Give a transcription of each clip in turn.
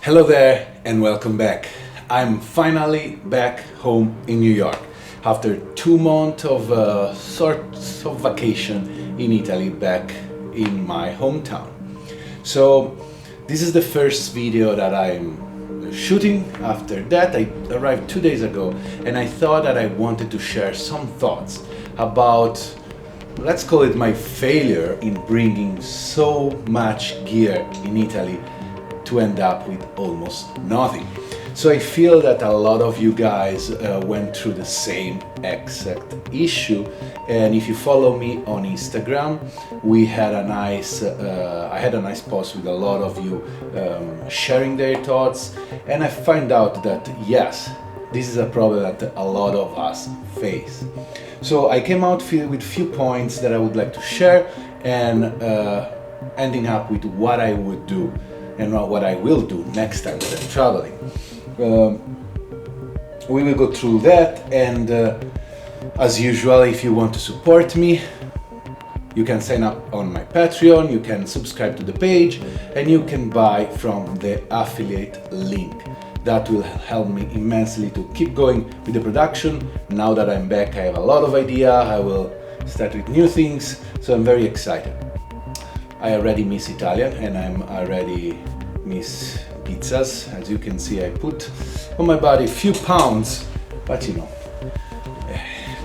Hello there and welcome back. I'm finally back home in New York after 2 months of sorts of vacation in Italy, back in my hometown. So this is the first video that I'm shooting. After that, I arrived 2 days ago and I thought that I wanted to share some thoughts about, let's call it, my failure in bringing so much gear in Italy to end up with almost nothing. So I feel that a lot of you guys went through the same exact issue, and if you follow me on Instagram, we had a nice I had a nice post with a lot of you sharing their thoughts, and I find out that yes, this is a problem that a lot of us face. So I came out with few points that I would like to share, and ending up with what I would do and what I will do next time that I'm traveling. We will go through that, and as usual, if you want to support me, you can sign up on my Patreon, you can subscribe to the page, and you can buy from the affiliate link. That will help me immensely to keep going with the production. Now that I'm back, I have a lot of idea. I will start with new things, so I'm very excited. I already miss Italian, and I'm already miss pizzas. As you can see, I put on my body a few pounds, but you know,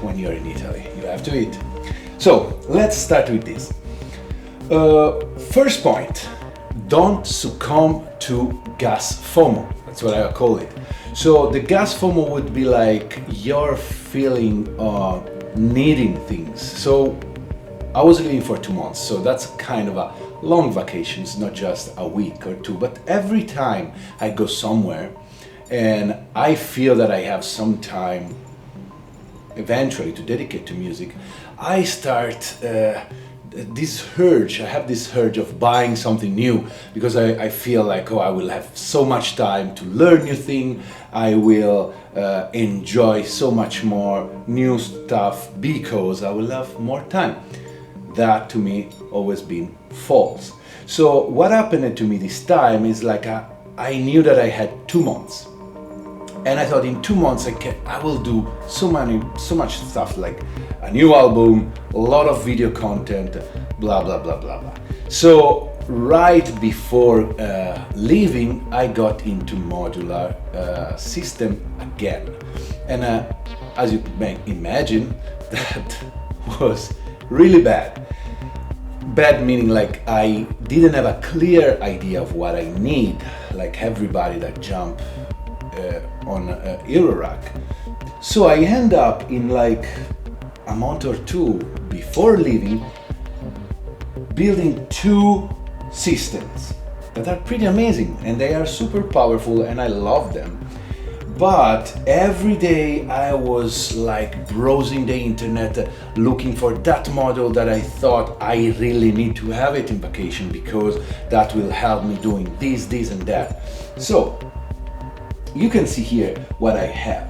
when you're in Italy, you have to eat. So let's start with this. First point, don't succumb to GAS FOMO. That's what I call it. So the GAS FOMO would be like your feeling of needing things. So I was leaving for 2 months, so that's kind of a long vacation. It's not just a week or two, but every time I go somewhere and I feel that I have some time eventually to dedicate to music, I start this urge. I have this urge of buying something new because I feel like, oh, I will have so much time to learn new things. I will enjoy so much more new stuff because I will have more time. That to me always been false. So what happened to me this time is like I knew that I had 2 months, and I thought in 2 months I will do so much stuff, like a new album, a lot of video content, blah blah blah blah blah. So right before leaving, I got into modular system again, and as you may imagine, that was really bad. Bad meaning like I didn't have a clear idea of what I need, like everybody that jump on Eurorack. So I end up in like a month or two before leaving building 2 systems that are pretty amazing, and they are super powerful and I love them. But every day I was like browsing the internet, looking for that model that I thought I really need to have it in vacation because that will help me doing this and that. So you can see here what I have.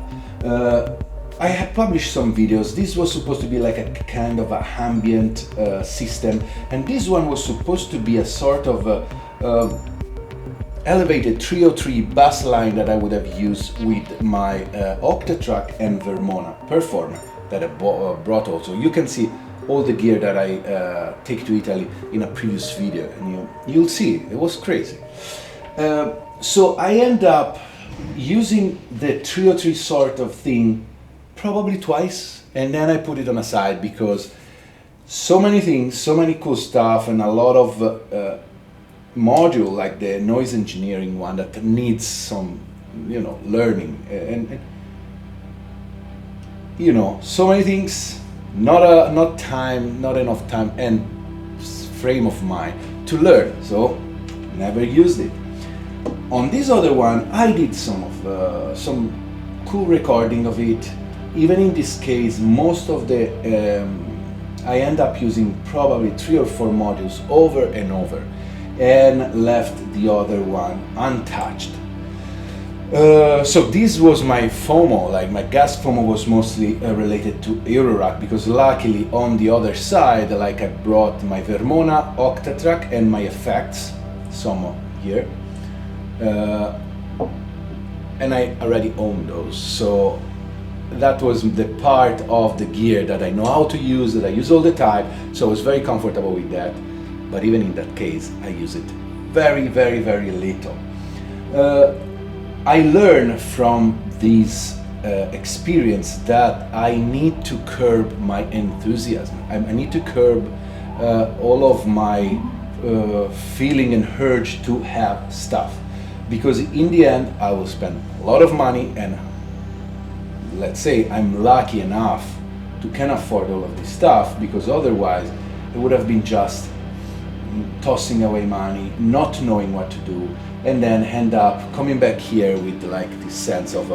I have published some videos. This was supposed to be like a kind of a ambient system, and this one was supposed to be a sort of elevated 303 bass line that I would have used with my Octatrack and Vermona Performer that I brought also. You can see all the gear that I take to Italy in a previous video, and you'll see it was crazy. So I end up using the 303 sort of thing probably twice, and then I put it on a side because so many things, so many cool stuff, and a lot of module like the noise engineering one that needs some, learning, and so many things, not enough time and frame of mind to learn, so never used it. On this other one, I did some cool recording of it. Even in this case, most of the I end up using probably 3 or 4 modules over and over, and left the other one untouched. So this was my FOMO, like my GAS FOMO was mostly related to Eurorack, because luckily on the other side, like I brought my Vermona Octatrack and my effects, some here, And I already own those, so that was the part of the gear that I know how to use, that I use all the time, so I was very comfortable with that. But even in that case, I use it very, very, very little. I learned from this experience that I need to curb my enthusiasm. I need to curb all of my feeling and urge to have stuff, because in the end I will spend a lot of money, and let's say I'm lucky enough to can afford all of this stuff, because otherwise it would have been just tossing away money, not knowing what to do, and then end up coming back here with like this sense of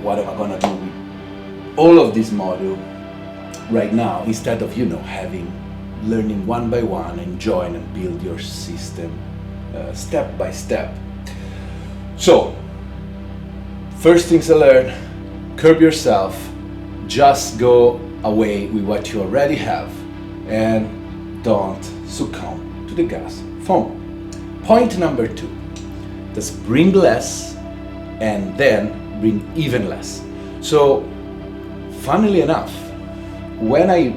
what am I gonna do with all of this module right now, instead of, you know, learning one by one, enjoying and build your system step by step. So first things I learned: curb yourself, just go away with what you already have, and don't succumb to the gas FOMO. Point number 2, just bring less and then bring even less. So funnily enough, when I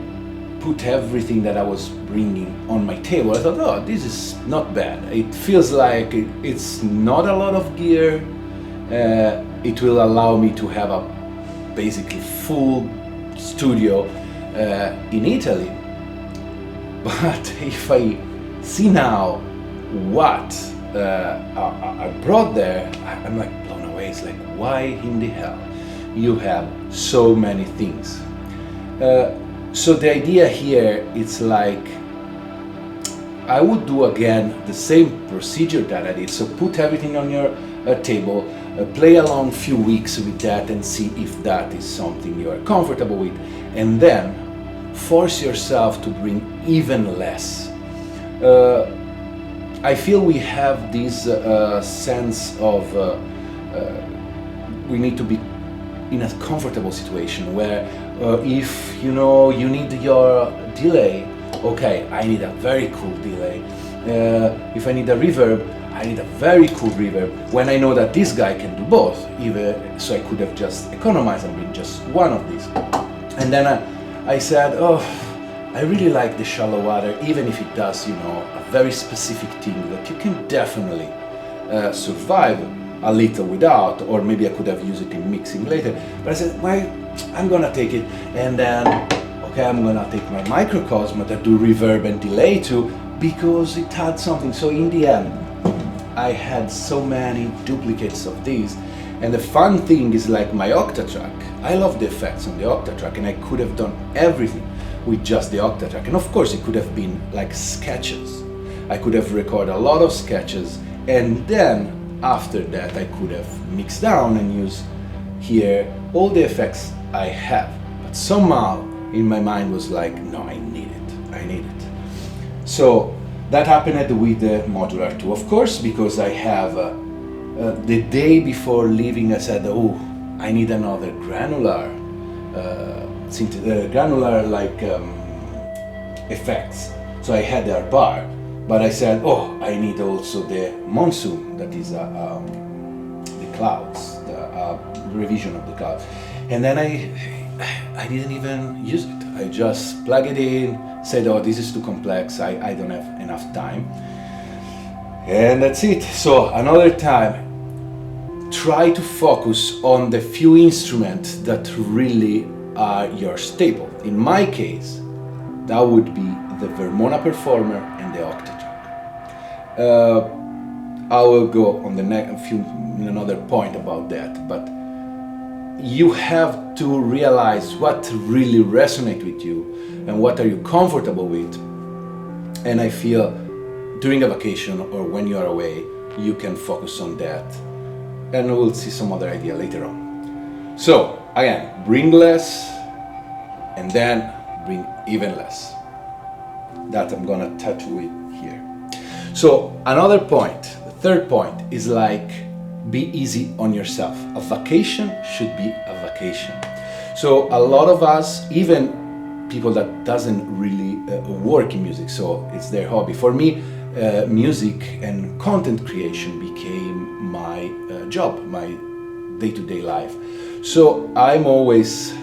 put everything that I was bringing on my table, I thought, oh, this is not bad. It feels like it's not a lot of gear. It will allow me to have a basically full studio in Italy. But if I see now what I brought there, I'm like blown away. It's like, why in the hell you have so many things? So the idea here, it's like I would do again the same procedure that I did. So put everything on your table, play along a few weeks with that and see if that is something you are comfortable with, and then force yourself to bring even less. I feel we have this sense of we need to be in a comfortable situation where if you know you need your delay, okay, I need a very cool delay. If I need a reverb, I need a very cool reverb, when I know that this guy can do both, even so I could have just economized and bring just one of these. And then I said, oh, I really like the shallow water, even if it does, you know, a very specific thing that you can definitely survive a little without, or maybe I could have used it in mixing later. But I said, well, I'm gonna take it, and then, okay, I'm gonna take my microcosm that do reverb and delay too, because it had something. So in the end, I had so many duplicates of these. And the fun thing is, like my Octatrack, I love the effects on the Octatrack, and I could have done everything with just the Octatrack. And of course it could have been like sketches. I could have recorded a lot of sketches, and then after that I could have mixed down and used here all the effects I have. But somehow in my mind was like, no, I need it. So that happened with the Modular 2, of course, because I have the day before leaving I said, oh, I need another granular effects. So I had their bar, but I said, oh, I need also the monsoon, that is the clouds, the revision of the clouds. And then I didn't even use it. I just plug it in, said, oh, this is too complex, I don't have enough time. And that's it. So another time, try to focus on the few instruments that really are your staple. In my case, that would be the Vermona Performer and the Octatrack. I will go on the another point about that, but you have to realize what really resonates with you and what are you comfortable with. And I feel during a vacation or when you are away, you can focus on that. And we'll see some other idea later on. So again, bring less and then bring even less. That I'm gonna touch with here. So another point, the third point is like, be easy on yourself. A vacation should be a vacation. So a lot of us, even people that doesn't really work in music, so it's their hobby. For me, music and content creation became my job, my day-to-day life. So I'm always,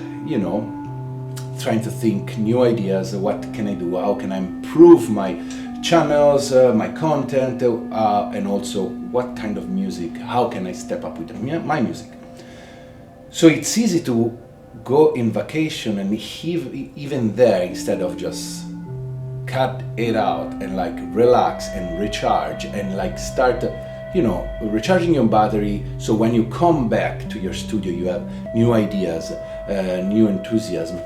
trying to think new ideas. What can I do? How can I improve my channels, my content, and also what kind of music? How can I step up with my music? So it's easy to go in vacation and even there, instead of just cut it out and like relax and recharge and like start recharging your battery, so when you come back to your studio you have new ideas, new enthusiasm.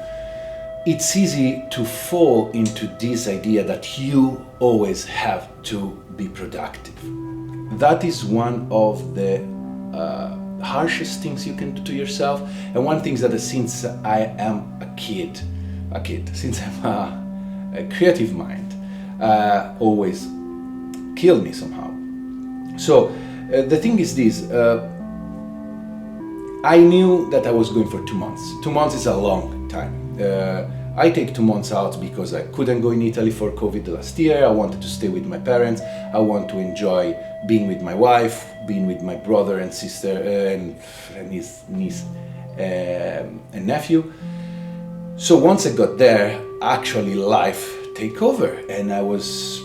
It's easy to fall into this idea that you always have to be productive. That is one of the harshest things you can do to yourself, and one thing that since I am a kid, since I'm a creative mind, always killed me somehow. So the thing is this, I knew that I was going for 2 months. 2 months is a long time. I take 2 months out because I couldn't go in Italy for COVID last year. I wanted to stay with my parents. I want to enjoy being with my wife, being with my brother and sister and his niece and nephew. So once I got there, actually life take over, and I was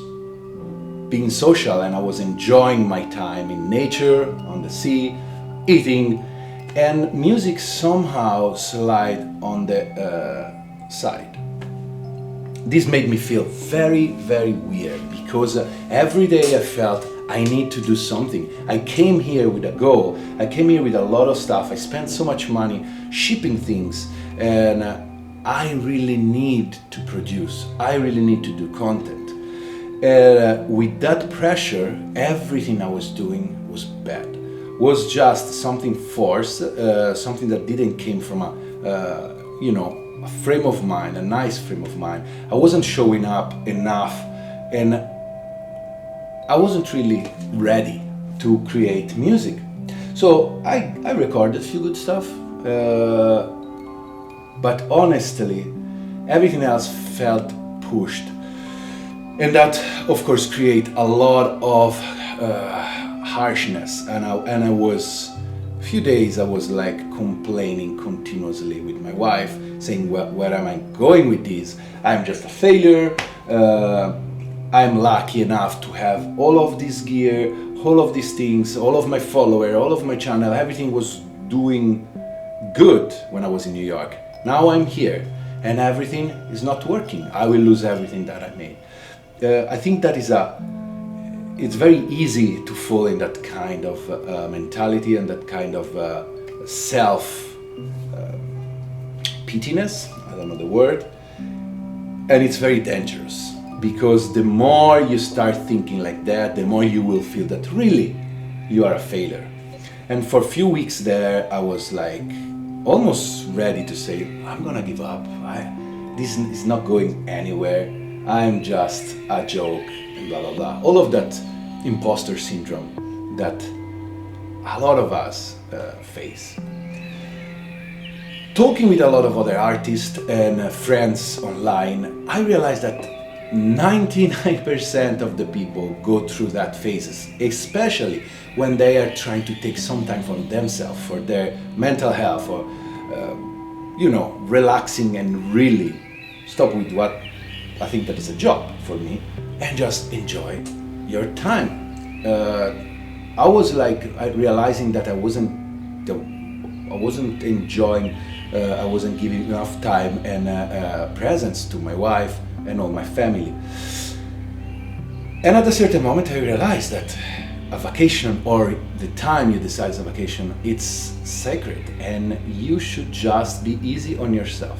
being social and I was enjoying my time in nature, on the sea, eating, and music somehow slide on the side. This made me feel very, very weird because every day I felt I need to do something. I came here with a goal. I came here with a lot of stuff. I spent so much money shipping things, and I really need to produce. I really need to do content. With that pressure, everything I was doing was bad. Was just something forced, something that didn't came from a frame of mind, a nice frame of mind. I wasn't showing up enough, and I wasn't really ready to create music. So I recorded a few good stuff, but honestly, everything else felt pushed. And that, of course, create a lot of harshness. And I was, a few days I was like complaining continuously with my wife, saying, well, where am I going with this? I'm just a failure. I'm lucky enough to have all of this gear, all of these things, all of my followers, all of my channel, everything was doing good when I was in New York. Now I'm here and everything is not working. I will lose everything that I made. I think that it's very easy to fall in that kind of mentality and that kind of self-pittiness, I don't know the word, and it's very dangerous because the more you start thinking like that, the more you will feel that really you are a failure. And for a few weeks there, I was like almost ready to say, I'm gonna give up. This is not going anywhere. I'm just a joke, and blah, blah, blah. All of that imposter syndrome that a lot of us face. Talking with a lot of other artists and friends online, I realized that 99% of the people go through that phases, especially when they are trying to take some time for themselves, for their mental health, or relaxing and really stop with what I think that is a job for me and just enjoy your time. I was like realizing that I wasn't enjoying, I wasn't giving enough time and presence to my wife and all my family. And at a certain moment I realized that a vacation, or the time you decide is a vacation, it's sacred and you should just be easy on yourself.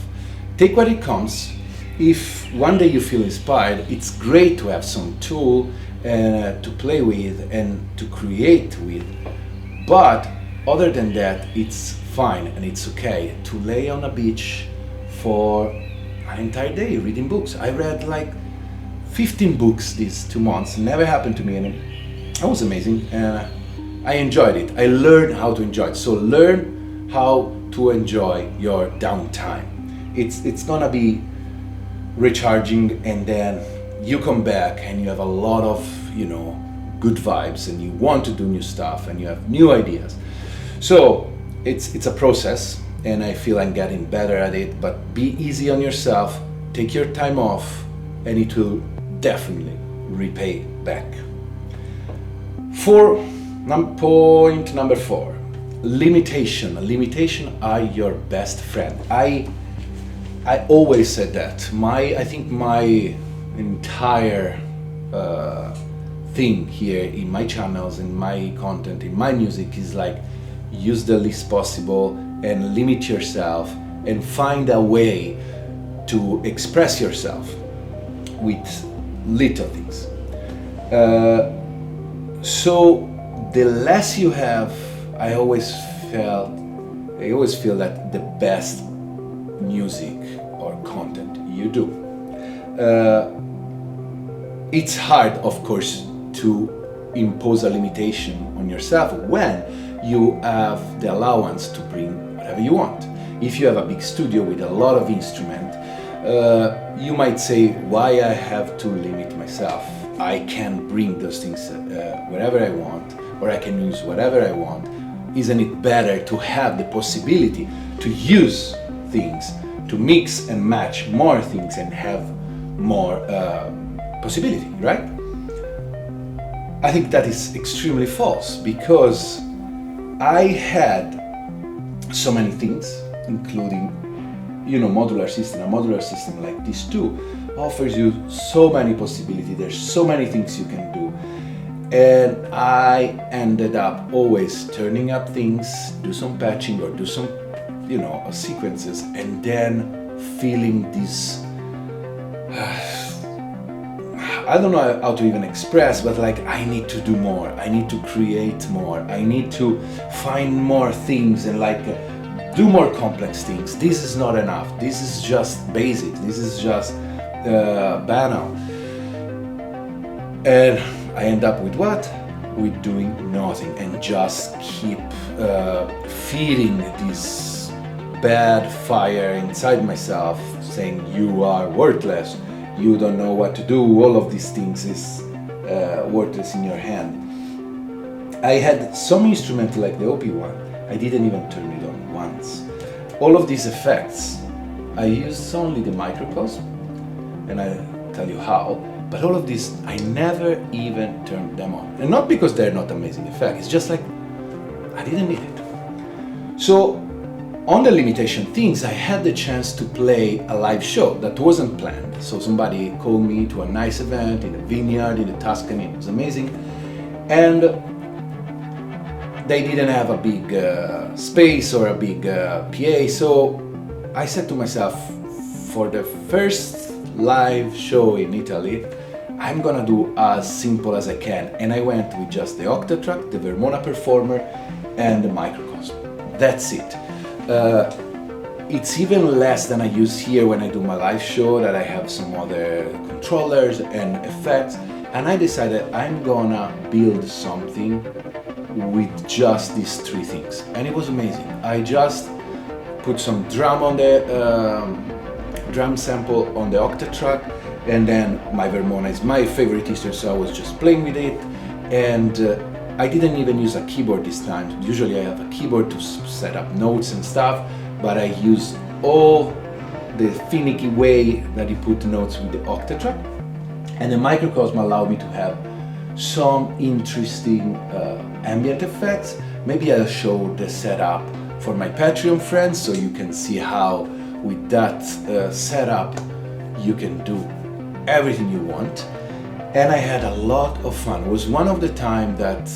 Take what it comes. If one day you feel inspired, it's great to have some tool to play with and to create with. But other than that, it's fine and it's okay to lay on a beach for an entire day reading books. I read like 15 books these 2 months. Never happened to me, and it was amazing. And I enjoyed it. I learned how to enjoy it. So learn how to enjoy your downtime. It's gonna be recharging, and then you come back and you have a lot of good vibes and you want to do new stuff and you have new ideas. So it's a process, and I feel I'm getting better at it, but be easy on yourself, take your time off, and it will definitely repay back. Point number 4, limitation. Limitation are your best friend. I always said that. I think my entire thing here in my channels, in my content, in my music is like, use the least possible and limit yourself and find a way to express yourself with little things. So the less you have, I always feel that the best music or content you do. It's hard, of course, to impose a limitation on yourself when you have the allowance to bring whatever you want. If you have a big studio with a lot of instruments, you might say, why I have to limit myself? I can bring those things wherever I want, or I can use whatever I want. Isn't it better to have the possibility to use things, to mix and match more things and have more possibility, right? I think that is extremely false, because I had so many things, including, modular system. A modular system like this too offers you so many possibilities. There's so many things you can do. And I ended up always turning up things, do some patching or do some, sequences, and then feeling this, I don't know how to even express, but like, I need to do more, I need to create more, I need to find more things and like do more complex things. This is not enough, this is just basic, this is just banal. And I end up with what? With doing nothing and just keep feeding this bad fire inside myself, saying you are worthless, you don't know what to do, all of these things is worthless in your hand. I had some instrument like the OP1, I didn't even turn it on once. All of these effects, I used only the microcosm, and I'll tell you how, but all of these, I never even turned them on. And not because they're not amazing effects, it's just like, I didn't need it. So, on the limitation things, I had the chance to play a live show that wasn't planned. So somebody called me to a nice event in a vineyard in the Tuscany. It was amazing. And they didn't have a big space or a big PA. So I said to myself, for the first live show in Italy, I'm gonna do as simple as I can. And I went with just the Octatrack, the Vermona Performer, and the microcosm. That's it. It's even less than I use here when I do my live show, that I have some other controllers and effects, and I decided I'm gonna build something with just these 3 things, and it was amazing. I just put some drum on the drum sample on the Octatrack, and then my Vermona is my favorite instrument, so I was just playing with it, and I didn't even use a keyboard this time. Usually I have a keyboard to set up notes and stuff, but I use all the finicky way that you put notes with the Octatrack. And the microcosm allowed me to have some interesting ambient effects. Maybe I'll show the setup for my Patreon friends, so you can see how with that setup you can do everything you want. And I had a lot of fun. It was one of the time that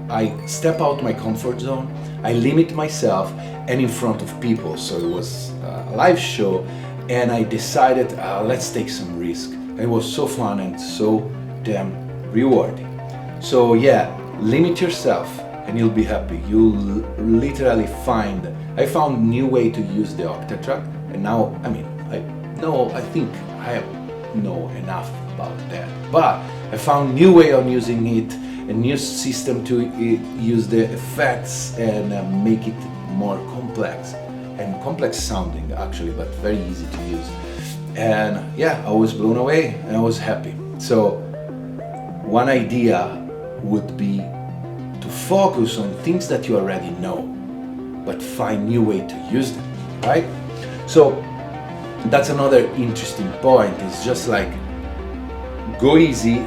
I step out my comfort zone, I limit myself, and in front of people. So it was a live show, and I decided, let's take some risk. It was so fun and so damn rewarding. So yeah, limit yourself and you'll be happy. You'll literally I found new way to use the Octatrack, and now, I think I know enough about that, but I found new way of using it, a new system to use the effects and make it more complex and complex sounding actually, but very easy to use. And yeah, I was blown away and I was happy. So one idea would be to focus on things that you already know, but find new way to use them, right? So that's another interesting point. It's just like, go easy,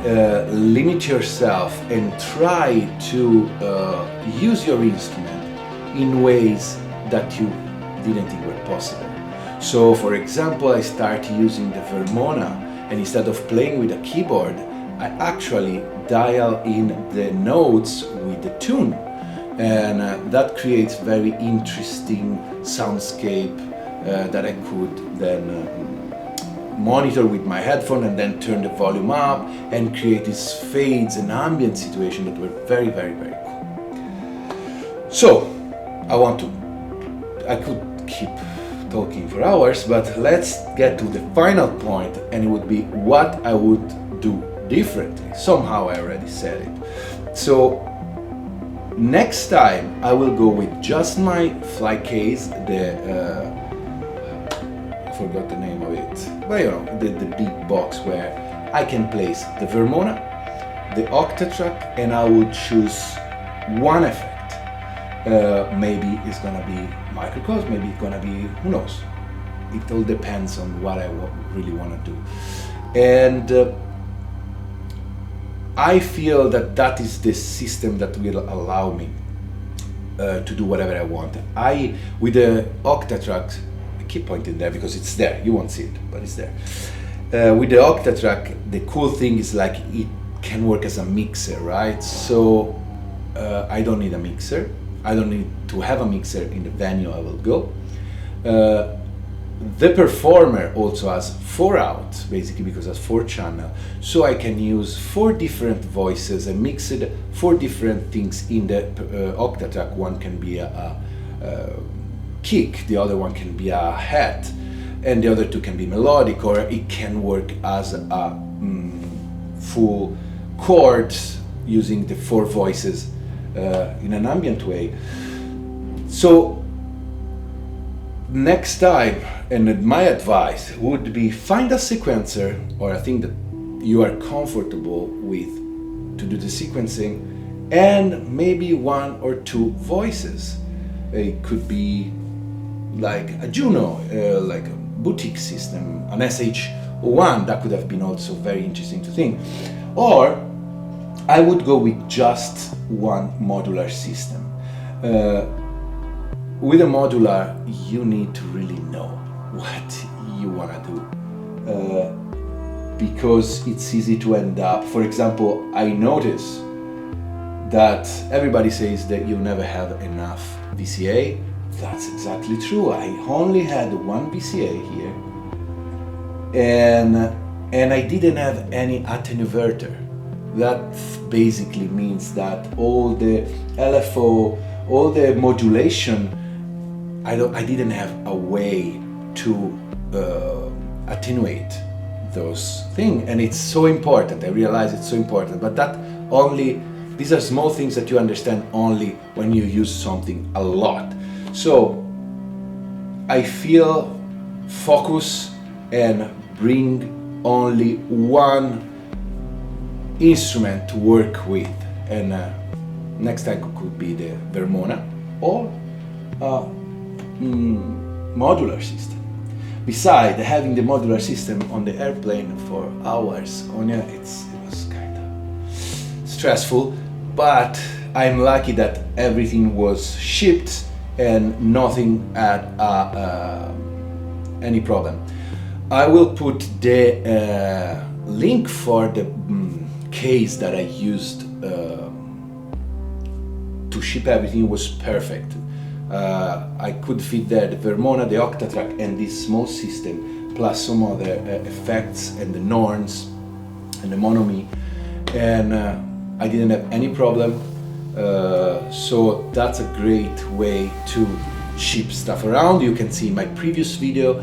limit yourself, and try to use your instrument in ways that you didn't think were possible. So for example, I started using the Vermona, and instead of playing with a keyboard, I actually dial in the notes with the tune, and that creates very interesting soundscape that I could then monitor with my headphone and then turn the volume up and create these fades and ambient situation that were very, very, very cool. So I could keep talking for hours, but let's get to the final point, and it would be what I would do differently. Somehow I already said it. So next time I will go with just my fly case, I forgot the name of it, but you know, the big box where I can place the Vermona, the Octatrack, and I would choose one effect. Maybe it's gonna be microcosm, maybe it's gonna be, who knows. It all depends on what I really want to do. And I feel that is the system that will allow me to do whatever I want. With the Octatrack, I keep pointing there because it's there, you won't see it, but it's there. With the Octatrack, the cool thing is like it can work as a mixer, right? So I don't need a mixer. I don't need to have a mixer in the venue I will go. The performer also has 4 out, basically, because it has 4 channels, so I can use 4 different voices and mix it 4 different things in the Octatrack. One can be a kick, the other one can be a hat, and the other 2 can be melodic, or it can work as a full chords using the 4 voices in an ambient way. So next time, and my advice would be, find a sequencer or a thing that you are comfortable with to do the sequencing, and maybe 1 or 2 voices. It could be like a Juno, like a boutique system, an SH01, that could have been also very interesting to think. Or I would go with just one modular system. With a modular, you need to really know what you want to do, because it's easy to end up. For example, I notice that everybody says that you never have enough VCA. That's exactly true. I only had 1 VCA here, and I didn't have any attenuverter. That basically means that all the LFO, all the modulation, I didn't have a way to attenuate those things, and it's so important. I realize it's so important, but these are small things that you understand only when you use something a lot. So I feel focus and bring only one instrument to work with, and next time could be the Vermona or modular system. Besides, having the modular system on the airplane for hours, it was kind of stressful, but I'm lucky that everything was shipped and nothing had any problem. I will put the link for the case that I used to ship everything. It was perfect. I could fit there the Vermona, the Octatrack, and this small system, plus some other effects and the Norns and the Monomi, and I didn't have any problem. So that's a great way to ship stuff around. You can see in my previous video,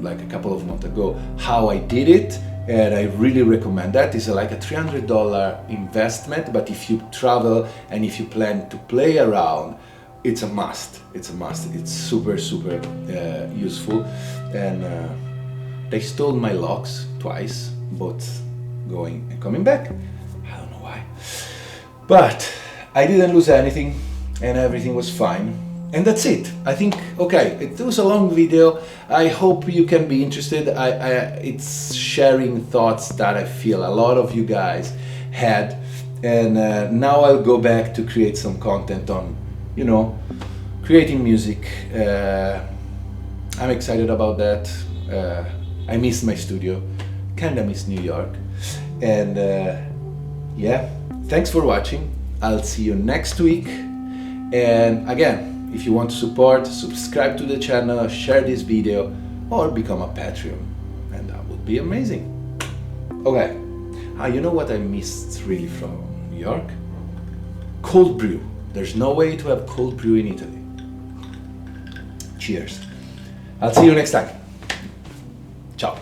like a couple of months ago, how I did it, and I really recommend that. It's like a $300 investment, but if you travel and if you plan to play around, it's a must. It's a must. It's super, super useful. And they stole my locks twice, both going and coming back. I don't know why. But I didn't lose anything and everything was fine. And that's it. I think, okay, it was a long video. I hope you can be interested. It's sharing thoughts that I feel a lot of you guys had. And now I'll go back to create some content on, you know, creating music. I'm excited about that. I miss my studio, kinda miss New York. And yeah, thanks for watching. I'll see you next week. And again, if you want to support, subscribe to the channel, share this video, or become a Patreon, and that would be amazing. Okay, you know what I missed really from New York? Cold brew. There's no way to have cold brew in Italy. Cheers. I'll see you next time. Ciao.